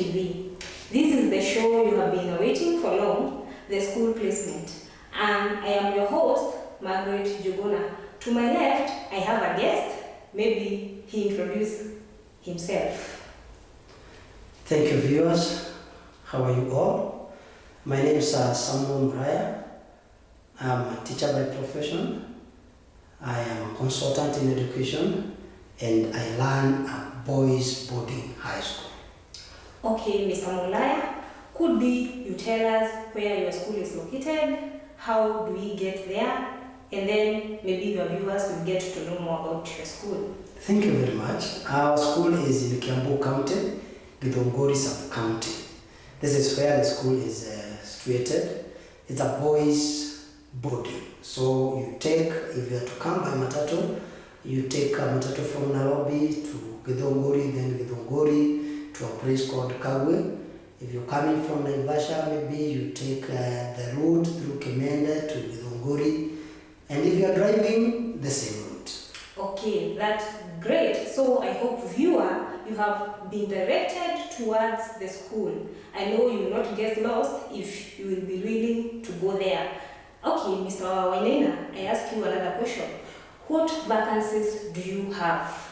TV. This is the show you have been awaiting for long, the school placement. And I am your host, Margaret Juguna. To my left, I have a guest. Maybe he introduce himself. Thank you, viewers. How are you all? My name is Samuel Muraya. I'm a teacher by profession. I am a consultant in education, and I learn at Boys Boarding High School. Okay, Mr. Mulaya, could be you tell us where your school is located, how do we get there, and then maybe your viewers will get to know more about your school. Thank you very much. Our school is in Kiambu County, Githongori Sub-County. This is where the school is situated. It's a boys boarding. So you take, if you are to come by matatu, you take a matatu from Nairobi to Githongori, then Githongori to a place called Kagwe. If you're coming from Naivasha, maybe you take the route through Kemende to Githongori. And if you're driving, the same route. Okay, that's great. So I hope viewer, you have been directed towards the school. I know you will not get lost if you will be willing to go there. Okay, Mr. Wainaina, I ask you another question. What vacancies do you have?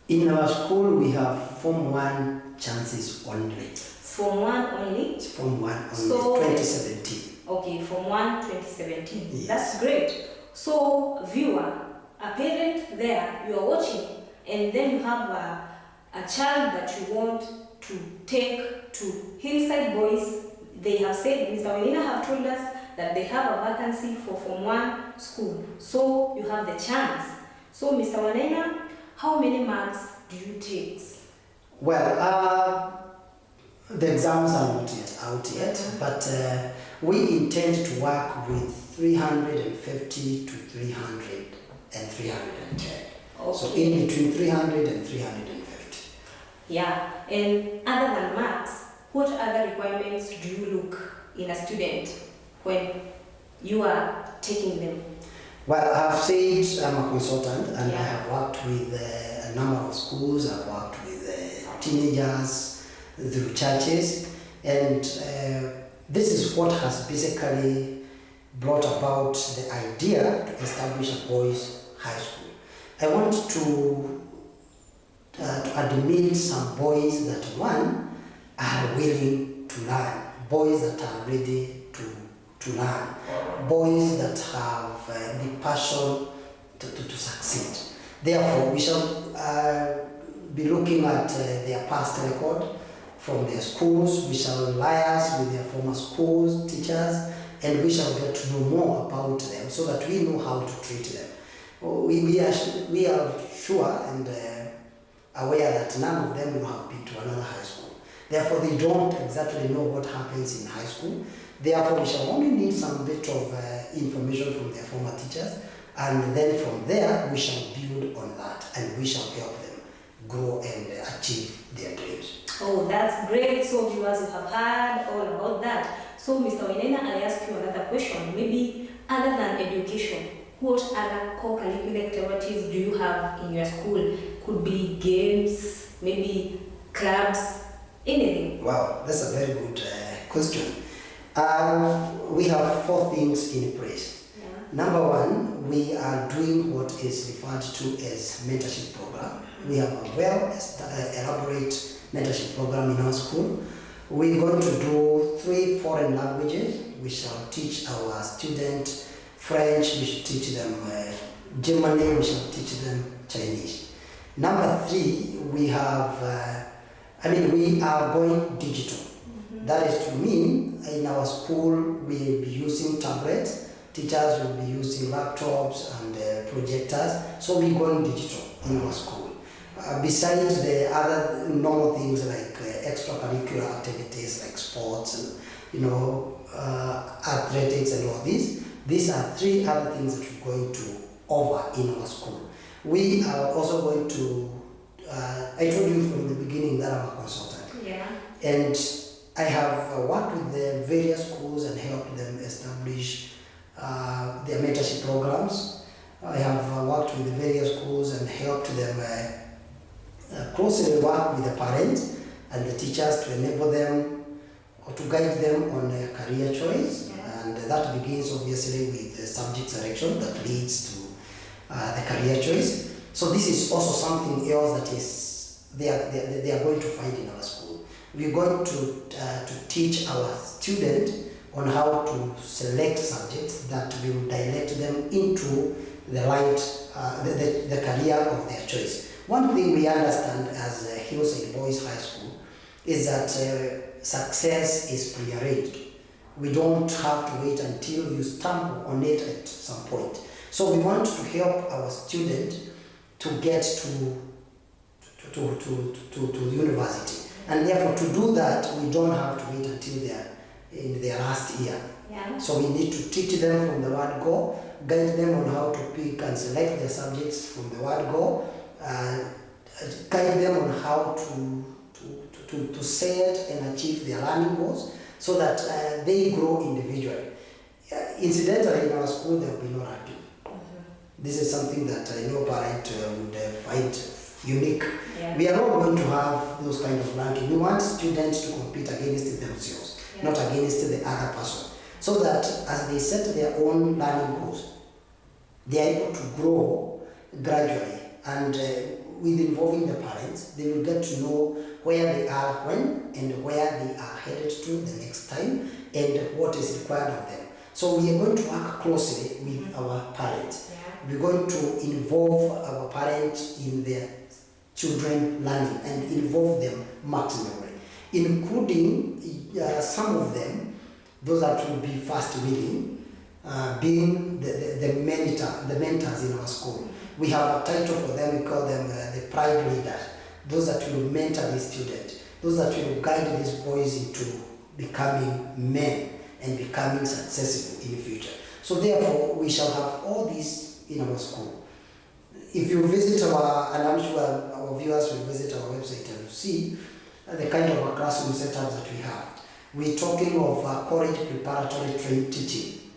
In our school, we have Form 1 chances only. Form 1 only? Form 1 only, So, 2017. Okay, Form 1, 2017. Yes. That's great. So, viewer, a parent there, you are watching, and then you have a child that you want to take to Hillside Boys. They have said, Mr. Wainaina have told us that they have a vacancy for Form 1 school. So, you have the chance. So, Mr. Wainaina, how many marks do you take? Well, the exams are not yet out yet, but we intend to work with 350 to 300 and 310. Okay. So in between 300 and 350. Yeah, and other than marks, what other requirements do you look in a student when you are taking them? Well, I've said I'm a consultant, and Yeah. I have worked with a number of schools. I've worked with teenagers through churches, and this is what has basically brought about the idea to establish a boys' high school. I want to admit some boys that, one, are willing to learn, boys that are ready to learn, boys that have the passion to succeed. Therefore, we shall be looking at their past record from their schools. We shall liaise with their former schools, teachers, and we shall get to know more about them so that we know how to treat them. We are sure and aware that none of them will have been to another high school. Therefore, they don't exactly know what happens in high school. Therefore, we shall only need some bit of information from their former teachers, and then from there, we shall build on that, and we shall help them grow and achieve their dreams. Oh, that's great. So viewers, you have heard all about that. So Mr. Wainaina, I ask you another question. Maybe other than education, what other co-curricular activities do you have in your school? Could be games, maybe clubs, anything. Wow, that's a very good question. We have 4 things in place. Yeah. Number 1, we are doing what is referred to as mentorship program. We have a well-elaborate mentorship program in our school. We're going to do 3 foreign languages. We shall teach our students French, we should teach them Germany, we shall teach them Chinese. Number 3, we have, we are going digital. Mm-hmm. That is to mean in our school we will be using tablets, teachers will be using laptops and projectors, so we're going digital in our school. Besides the other normal things like extracurricular activities like sports and athletics and all these are 3 other things that we're going to offer in our school. We are also going to, I told you from the beginning that I'm a consultant. Yeah. And I have worked with the various schools and helped them establish their mentorship programs. I have worked with the various schools and helped them closely work with the parents and the teachers to enable them or to guide them on a career choice. And that begins obviously with the subject selection that leads to the career choice. So this is also something else that is they are going to find in our school. We're going to teach our students on how to select subjects that will direct them into the the career of their choice. One thing we understand as Hillside Boys High School is that success is prearranged. We don't have to wait until you stumble on it at some point. So we want to help our students to get to university. And therefore to do that, we don't have to wait until they are in their last year. Yeah. So we need to teach them from the word go, guide them on how to pick and select their subjects from the word go, guide them on how to set and achieve their learning goals so that they grow individually. Incidentally, in our school, there will be no ranking. This is something that I know parents would find unique. Yeah. We are not going to have those kind of ranking. We want students to compete against themselves, not against the other person, so that as they set their own learning goals, they are able to grow gradually, and with involving the parents, they will get to know where they are when and where they are headed to the next time and what is required of them. So we are going to work closely with our parents. We're going to involve our parents in their children learning and involve them maximally, including some of them, those that will be fast reading, being the mentors in our school. We have a title for them, we call them the pride leaders, those that will mentor these students, those that will guide these boys into becoming men and becoming successful in the future. So therefore, we shall have all these in our school. If you visit our, and I'm sure our viewers will visit our website and see the kind of a classroom setup that we have. We're talking of college preparatory teaching,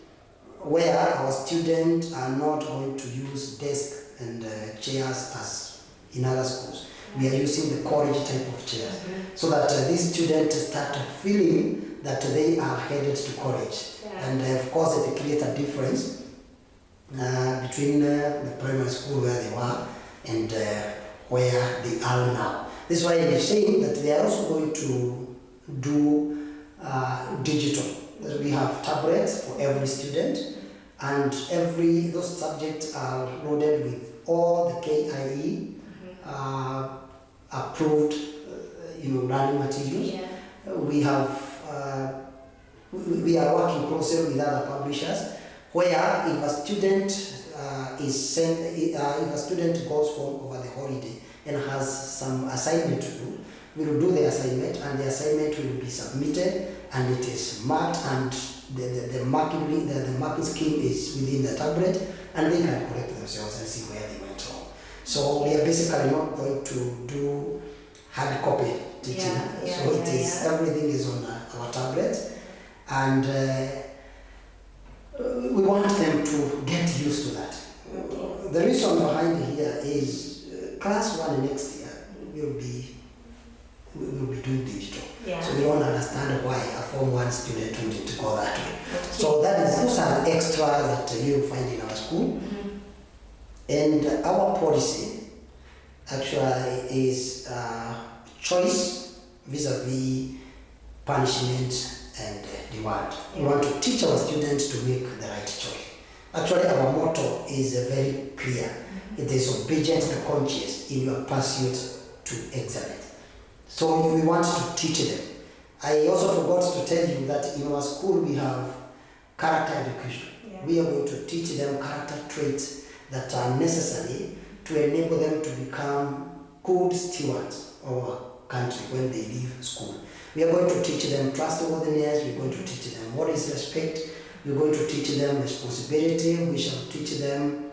where our students are not going to use desks and chairs as in other schools. We are using the college type of chairs, so that these students start feeling that they are headed to college. And of course, it creates a difference between the primary school where they were and where they are now. This is why they're saying that they are also going to do digital. We have tablets for every student, and those subjects are loaded with all the KIE approved learning materials. We are working closely with other publishers, where if a student if a student goes home over the holiday and has some assignment to do, we will do the assignment, and the assignment will be submitted, and it is marked, and the marking scheme is within the tablet, and they can correct themselves and see where they went wrong. So we are basically not going to do hard copy teaching. Everything is on our tablet, and we want them to get used to that. The reason behind here is class 1 next year will be doing digital. So we don't understand why a Form 1 student wanted to go that way. So those are extra that you'll find in our school. And our policy actually is choice vis-a-vis punishment and reward. We want to teach our students to make the right choice. Actually, our motto is very clear. It is obedience to conscience in your pursuit to excellence. So we want to teach them. I also forgot to tell you that in our school we have character education. We are going to teach them character traits that are necessary to enable them to become good stewards of our country when they leave school. We are going to teach them trustworthiness, we are going to teach them what is respect, we are going to teach them responsibility, we shall teach them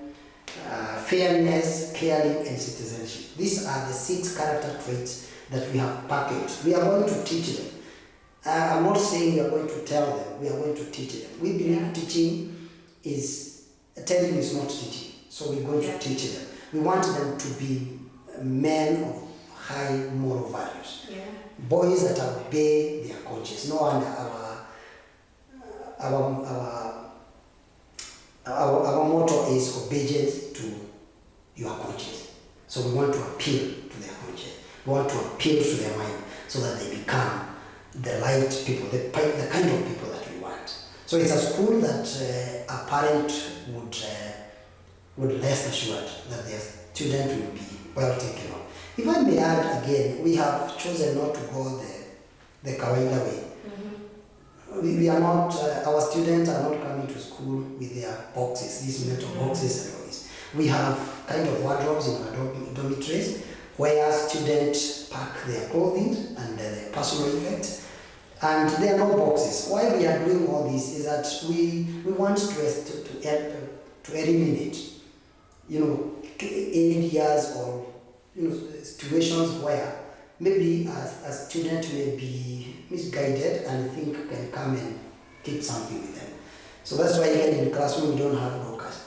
fairness, caring, and citizenship. These are the 6 character traits that we have packaged. We are going to teach them. I'm not saying we are going to tell them, we are going to teach them. We believe telling is not teaching, so we're going to teach them. We want them to be men of high moral values. Yeah. Boys that obey their coaches. No wonder our motto is obedience to your coaches. So we want to appeal to their coaches. We want to appeal to their mind so that they become the right people, the kind of people that we want. So it's a school that a parent would rest assured that their student will be well taken of. If I may add again, we have chosen not to go the kawaida way. We are not, our students are not coming to school with their boxes, these metal boxes and all this. We have kind of wardrobes in our dormitories where students pack their clothing and their personal effects, and there are no boxes. Why we are doing all this is that we want to eliminate, areas or situations where maybe a student may be misguided and think can come and keep something with them. So that's why even in the classroom we don't have lockers.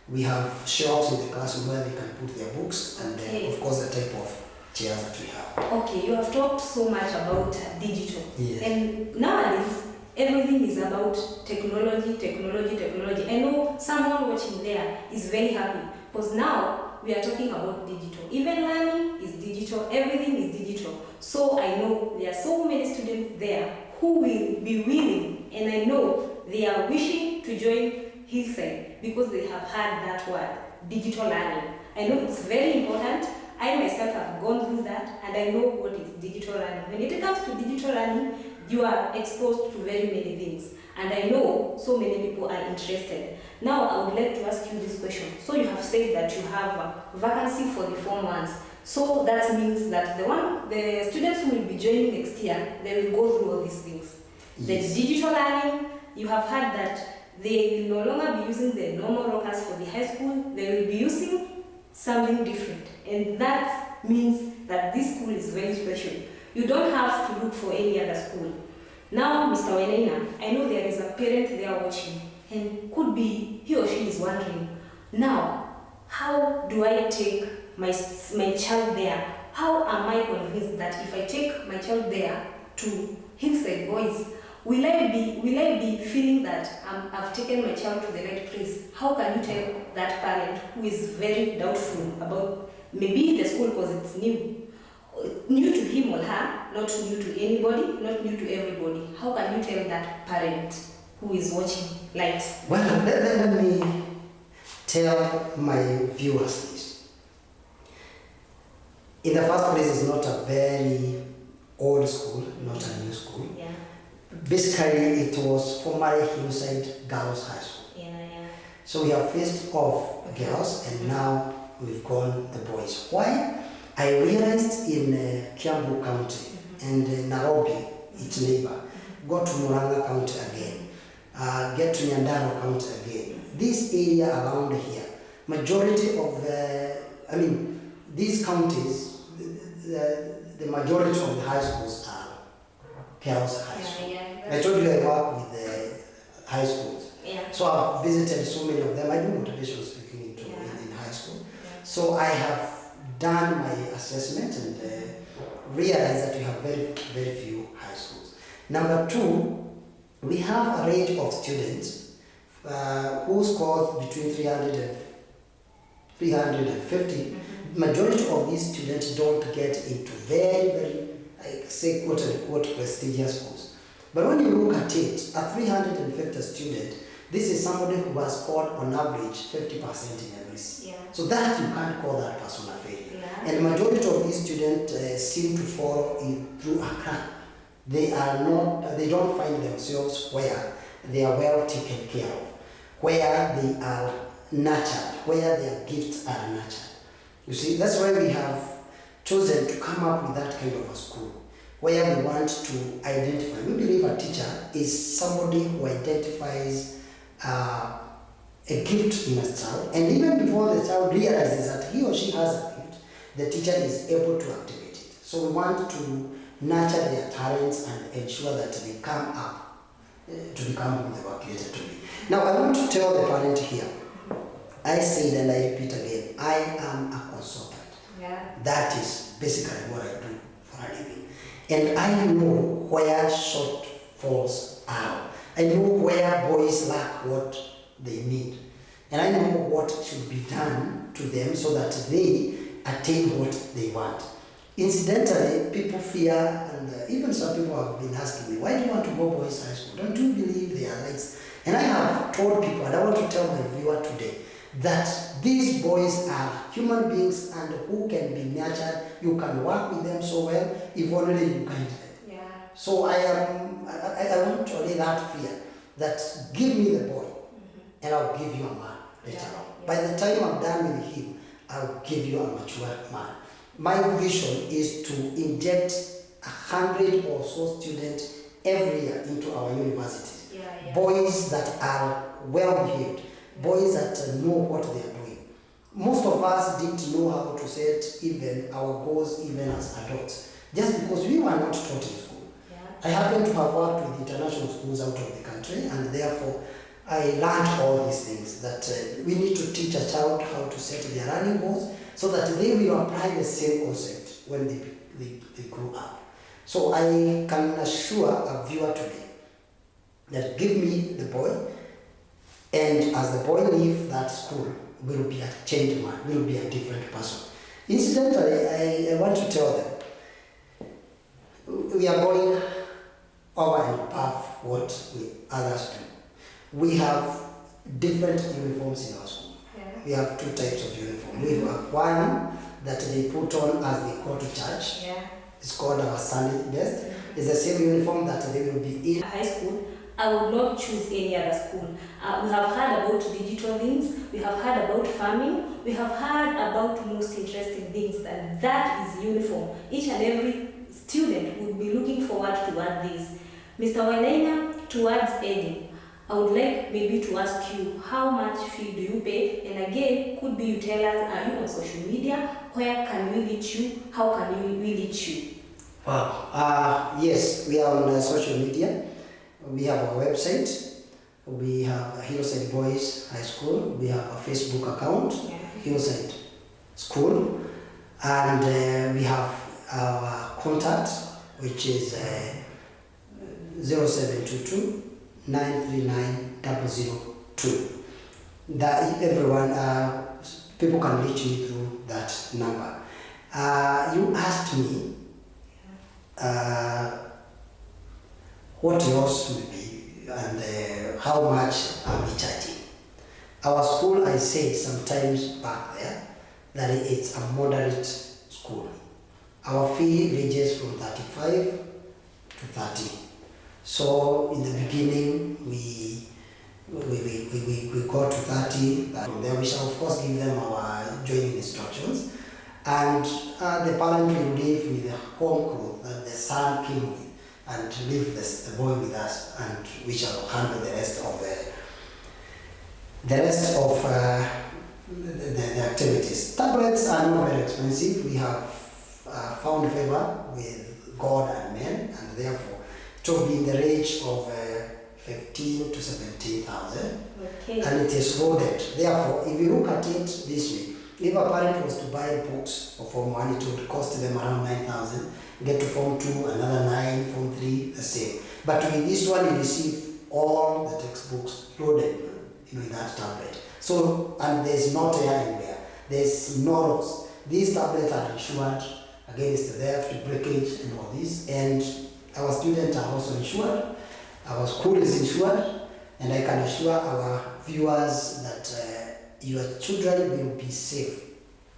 We have shelves in the classroom where they can put their books and of course the type of chairs that we have. Okay, you have talked so much about digital. Yes. And nowadays, everything is about technology. I know someone watching there is very happy because now we are talking about digital. Even learning is digital, everything is digital. So I know there are so many students there who will be willing, and I know they are wishing to join Hillside because they have heard that word, digital learning. I know it's very important. I myself have gone through that and I know what is digital learning. When it comes to digital learning, you are exposed to very many things. And I know so many people are interested. Now I would like to ask you this question. So you have said that you have a vacancy for the 4 months. So that means that the students who will be joining next year, they will go through all these things. Yes. The digital learning, you have heard that they will no longer be using the normal lockers for the high school. They will be using something different. And that means that this school is very special. You don't have to look for any other school. Now, Mr. Wenena, I know there is a parent there watching, and could be he or she is wondering, now, how do I take my child there? How am I convinced that if I take my child there to Hillside Boys, will I be feeling that I've taken my child to the right place? How can you tell that parent who is very doubtful about maybe the school because it's new to him or her, not new to anybody, not new to everybody? How can you tell that parent who is watching light? Well, let me tell my viewers this. In the first place, it's not a very old school, not a new school. Yeah. Basically, it was formerly Hillside Girls High School. Yeah. So we have faced off girls and now we've gone the boys. Why? I realized in Kiambu County and Nairobi, its neighbor, go to Murang'a County again, get to Nyandarua County again. This area around here, majority of these counties, the majority of the high schools are girls high schools. I told you I work with the high schools. Yeah. So I've visited so many of them. I do motivational speaking in high school. Yeah. So I have done my assessment and realized that we have very, very few high schools. Number two, we have a range of students who score between 300 and 350. Majority of these students don't get into very, say, quote unquote, prestigious schools. But when you look at it, a 350 student, this is somebody who has scored on average 50% in every. Yeah. So that you can't call that person a failure. Yeah. And the majority of these students seem to fall through a crack. They don't find themselves where they are well taken care of, where they are nurtured, where their gifts are nurtured. You see, that's why we have chosen to come up with that kind of a school, where we want to identify. We believe a teacher is somebody who identifies a gift in a child, and even before the child realizes that he or she has a gift, the teacher is able to activate it. So we want to nurture their talents and ensure that they come up to become who they were created to be. Now I want to tell the parent here, I said and I repeat again, I am a consultant. Yeah. Yeah. That is basically what I do for a living. And I know where shortfalls are. I know where boys lack what they need. And I know what should be done to them so that they attain what they want. Incidentally, people fear, and even some people have been asking me, why do you want to go boys high school? Don't you believe they are rights? And I have told people, and I want to tell my viewer today, that these boys are human beings and who can be nurtured. You can work with them so well if only you guide them. Yeah. So I want to allay that fear, that give me the boy and I'll give you a man later on. Yeah. By the time I'm done with him, I'll give you a mature man. My vision is to inject 100 or so students every year into our universities. Yeah. Boys that are well behaved, boys that know what they are doing. Most of us didn't know how to set even our goals even as adults, just because we were not taught in school. Yeah. I happen to have worked with international schools out of the country, and therefore I learned all these things, that we need to teach a child how to set their learning goals so that they will apply the same concept when they grow up. So I can assure a viewer today that give me the boy, and as the boy leaves that school, will be a changed man, will be a different person. Incidentally, I want to tell them, we are going over and above what others do. We have different uniforms in our school. Yeah. We have two types of uniform. We have one that they put on as they go to church. Yeah. It's called our Sunday best. It's the same uniform that they will be in. High school, I would not choose any other school. We have heard about digital things, we have heard about farming, we have heard about most interesting things, and that is uniform. Each and every student would be looking forward toward this. Mr. Wainaina, towards ending, I would like maybe to ask you, how much fee do you pay? And again, could be you tell us, are you on social media? Where can we reach you? How can we reach you? Wow. Yes, we are on social media. We have our website. We have Hillside Boys High School. We have a Facebook account, Yeah. Hillside School. And we have our contact, which is 0722 939 002. That everyone, people can reach me through that number. You asked me what yours will be and how much are we charging. Our school, I said sometimes back there, that it's a moderate school. Our fee ranges from 35 to 30. So in the beginning, we got to 30. From there, we shall of course give them our joining instructions, and the parent will leave with the home clothes that the son came with, and leave the boy with us, and we shall handle the rest of the activities. Tablets are not very expensive. We have found favor with God and men, and therefore it will be in the range of 15 to 17,000. Okay. And it is loaded. Therefore, if you look at it this way, if a parent was to buy books for Form 1, it would cost them around 9,000. Get to Form 2, another 9, Form 3, the same. But with this one, you receive all the textbooks loaded in that tablet. So, and there's no tear anywhere. There's no loss. These tablets are insured against theft, breakage, and all this. And our students are also insured. Our school is insured. And I can assure our viewers that your children will be safe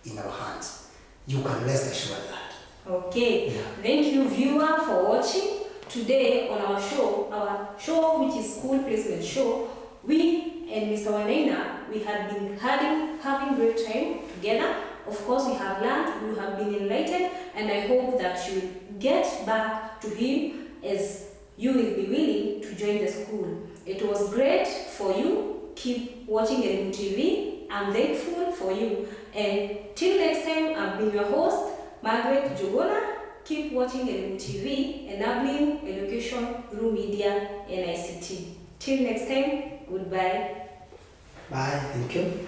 in our hands. You can rest assured that. Okay. Yeah. Thank you, viewer, for watching. Today on our show which is School Placement Show, we and Mr. Wainaina, we have been having great time together. Of course, we have learned, we have been enlightened, and I hope that you will get back to him as you will be willing to join the school. It was great for you. Keep watching Elimu TV. I'm thankful for you. And till next time, I've been your host, Margaret Jogona. Keep watching Elimu TV, enabling education through media and ICT. Till next time, goodbye. Bye. Thank you.